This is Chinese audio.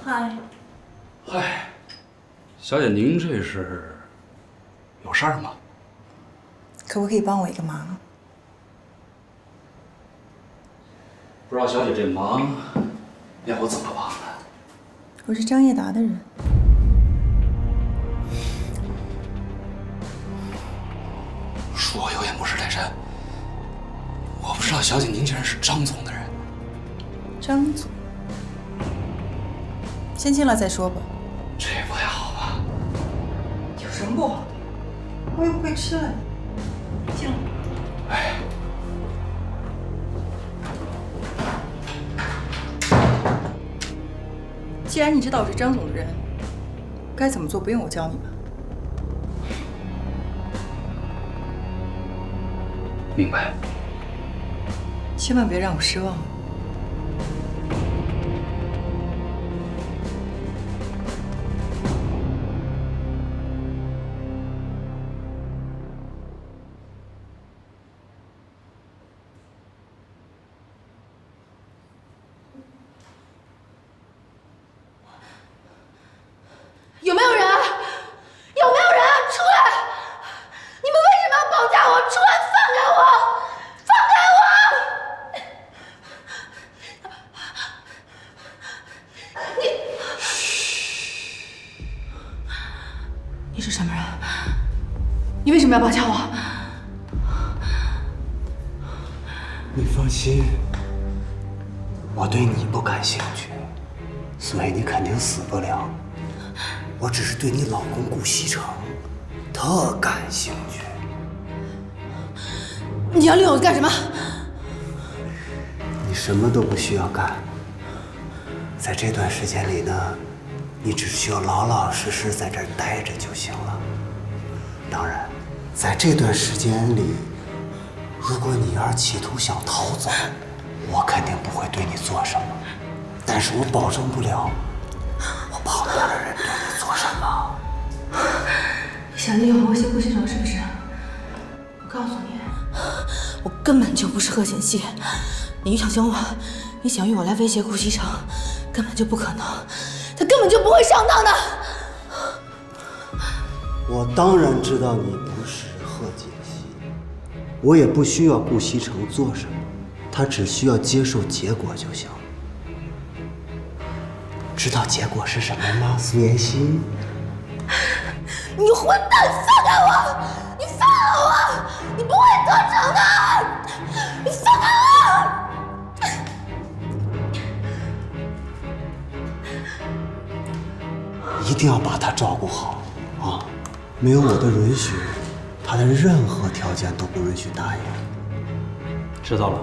嗨。嗨，小姐，您这是有事儿吗？可不可以帮我一个忙？不知道小姐这忙要我怎么帮呢？我是张叶达的人。恕我有眼不识泰山，我不知道小姐您竟然是张总的人。张总，先进来再说吧。这也不太好吧？有什么不好的？我又不会吃了。进来。哎。既然你知道我是张总的人，该怎么做不用我教你吧？明白。千万别让我失望。有没有人？有没有人？出来！你们为什么要绑架我？出来，放开我！放开我！你是什么人？你为什么要绑架我？你放心，我对你不感興趣，所以你肯定死不了。我只是對你老公顧西城特感興趣。你要利用我幹什麼？你什麼都不需要幹，在這段時間裡呢，你只需要老老實實在這兒待着就行了。當然，在這段時間裡，如果你要是企圖想逃走，我肯定不會對你做什麼，但是我保證不了我旁邊的人對你做什麼。你想利用我威脅顧西城是不是？我告訴你，我根本就不是賀顯熙。你想用我，你想用我來威脅顧西城，根本就不可能，他根本就不會上當的。我當然知道你不是賀錦熙，我也不需要顧西城做什麼，他只需要接受結果就行。知道結果是什麼嗎，蘇妍希？你混蛋！放開我！你放了我！你不會得逞的！你放開我！一定要把他照顧好啊！沒有我的允許，他的任何條件都不允許答應。知道了。